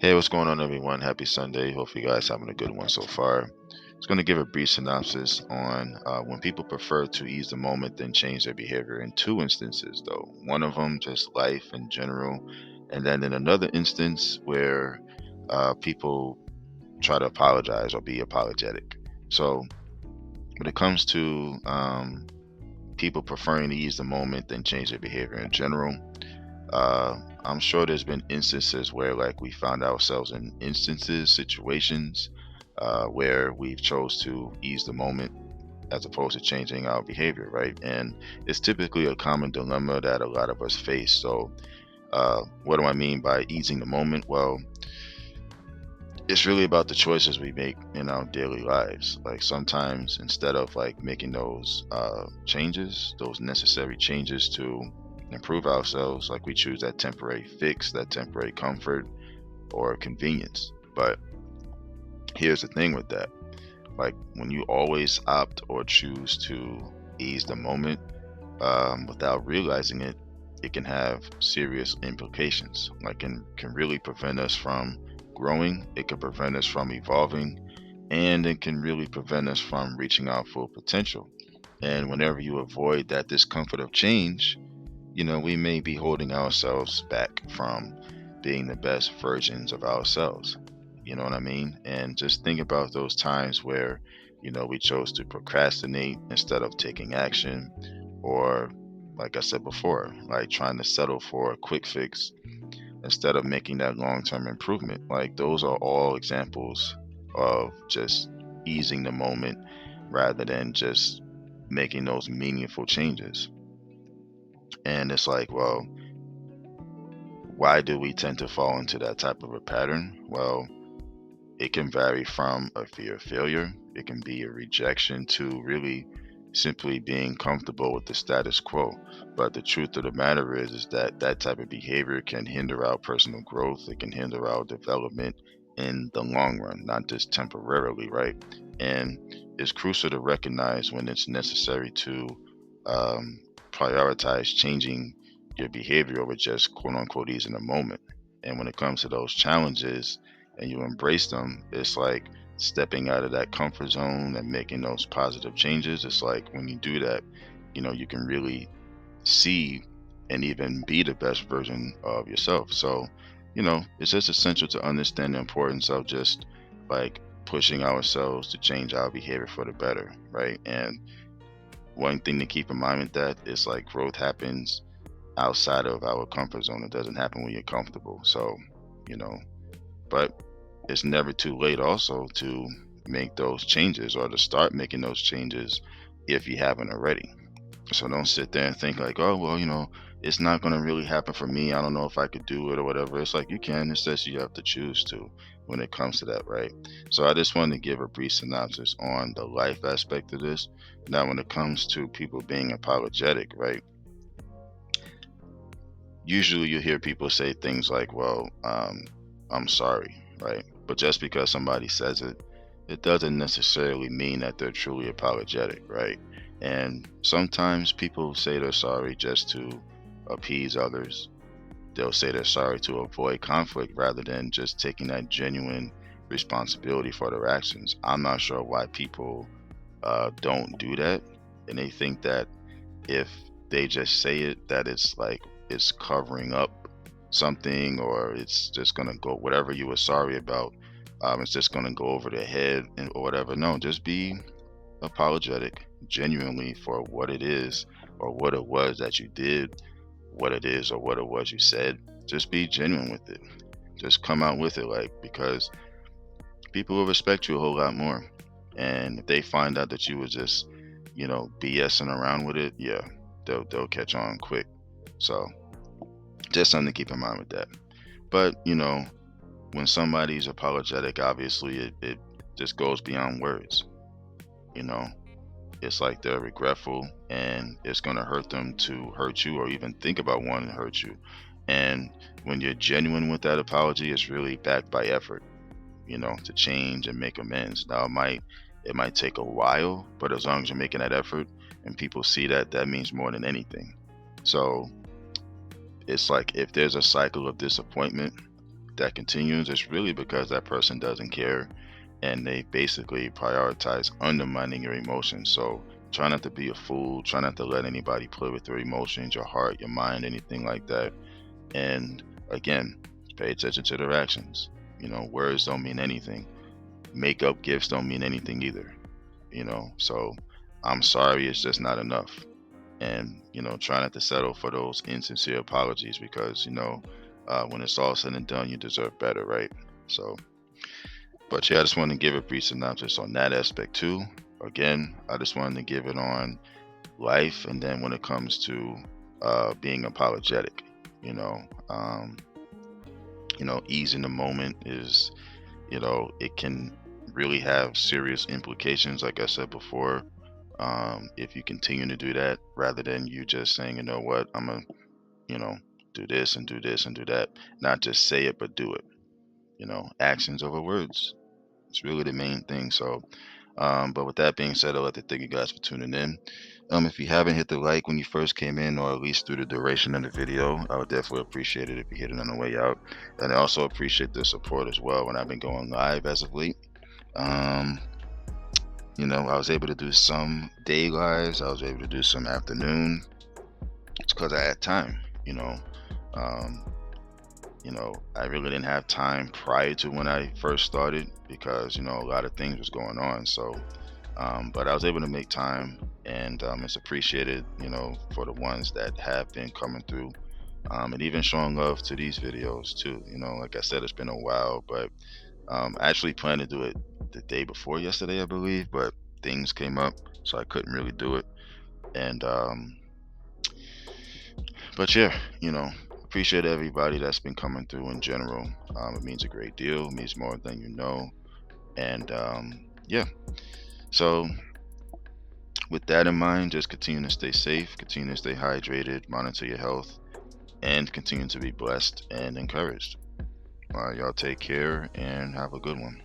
Hey, what's going on, everyone? Happy Sunday. Hope you guys having a good one so far. Just going to give a brief synopsis on when people prefer to ease the moment than change their behavior in two instances, though. One of them, just life in general, and then in another instance where people try to apologize or be apologetic. So, when it comes to people preferring to ease the moment than change their behavior in general, uh, I'm sure there's been instances where like we found ourselves in situations where we've chose to ease the moment as opposed to changing our behavior, right? And it's typically a common dilemma that a lot of us face. So, what do I mean by easing the moment? Well, it's really about the choices we make in our daily lives. Like sometimes instead of like making those changes, those necessary changes to improve ourselves, like we choose that temporary fix, that temporary comfort or convenience. But here's the thing with that. Like when you always opt or choose to ease the moment without realizing it, it can have serious implications. Like can really prevent us from growing. It can prevent us from evolving, and it can really prevent us from reaching our full potential. And whenever you avoid that discomfort of change, we may be holding ourselves back from being the best versions of ourselves. You know what I mean? And just think about those times where, we chose to procrastinate instead of taking action, or, like I said before, like trying to settle for a quick fix instead of making that long term improvement. Like, those are all examples of just easing the moment rather than just making those meaningful changes. And it's like, well, why do we tend to fall into that type of a pattern? Well, it can vary from a fear of failure, it can be a rejection, to really simply being comfortable with the status quo. But the truth of the matter is that that type of behavior can hinder our personal growth, it can hinder our development in the long run, not just temporarily, right? And it's crucial to recognize when it's necessary to um, prioritize changing your behavior over just quote unquote easing the moment. And when it comes to those challenges and you embrace them, it's like stepping out of that comfort zone and making those positive changes. It's like when you do that, you can really see and even be the best version of yourself. So, it's just essential to understand the importance of just like pushing ourselves to change our behavior for the better, right? And one thing to keep in mind with that is like growth happens outside of our comfort zone. It doesn't happen when you're comfortable. So, you know, but it's never too late also to make those changes or to start making those changes if you haven't already. So don't sit there and think like, oh, well, it's not going to really happen for me. I don't know if I could do it or whatever. It's like you can. It's just you have to choose to when it comes to that, right? So I just wanted to give a brief synopsis on the life aspect of this. Now, when it comes to people being apologetic, right? Usually you hear people say things like, well, I'm sorry, right? But just because somebody says it, it doesn't necessarily mean that they're truly apologetic, right? And sometimes people say they're sorry just to appease others. They'll say they're sorry to avoid conflict rather than just taking that genuine responsibility for their actions. I'm not sure why people don't do that. And they think that if they just say it, that it's like it's covering up something, or it's just gonna go whatever you were sorry about. It's just gonna go over their head and or whatever. No, just be apologetic genuinely for what it is or what it was that you did, what it is or what it was you said. Just be genuine with it. Just come out with it, like, because people will respect you a whole lot more. And if they find out that you were just, BSing around with it, yeah, they'll catch on quick. So just something to keep in mind with that. But when somebody's apologetic, obviously it just goes beyond words. You know, it's like they're regretful, and it's gonna hurt them to hurt you or even think about wanting to hurt you. And when you're genuine with that apology, it's really backed by effort, to change and make amends. Now it might take a while, but as long as you're making that effort and people see that, that means more than anything. So it's like if there's a cycle of disappointment, that continues, it's really because that person doesn't care, and they basically prioritize undermining your emotions. So try not to be a fool, try not to let anybody play with your emotions, your heart, your mind, anything like that. And again, pay attention to their actions. Words don't mean anything. Makeup gifts don't mean anything either. So I'm sorry, it's just not enough. And try not to settle for those insincere apologies, because when it's all said and done, you deserve better, right? So, but yeah, I just wanted to give a brief synopsis on that aspect too. Again, I just wanted to give it on life, and then when it comes to being apologetic, you know um, easing the moment is, it can really have serious implications, like I said before. If you continue to do that, rather than you just saying, you know what, I'm gonna, you know do this and do this and do that. Not just say it, but do it. Actions over words. It's really the main thing. So, but with that being said, I'd like to thank you guys for tuning in. If you haven't hit the like when you first came in, or at least through the duration of the video, I would definitely appreciate it if you hit it on the way out. And I also appreciate the support as well when I've been going live as of late. Um, I was able to do some day lives. I was able to do some afternoon. It's because I had time. Um, I really didn't have time prior to when I first started, because a lot of things was going on. So, but I was able to make time, and it's appreciated, for the ones that have been coming through, and even showing love to these videos too. Like I said, it's been a while, but I actually planned to do it the day before yesterday, I believe, but things came up, so I couldn't really do it. And but yeah, appreciate everybody that's been coming through in general. It means a great deal. It means more than you know. And yeah, so with that in mind, just continue to stay safe, continue to stay hydrated, monitor your health, and continue to be blessed and encouraged. Y'all take care and have a good one.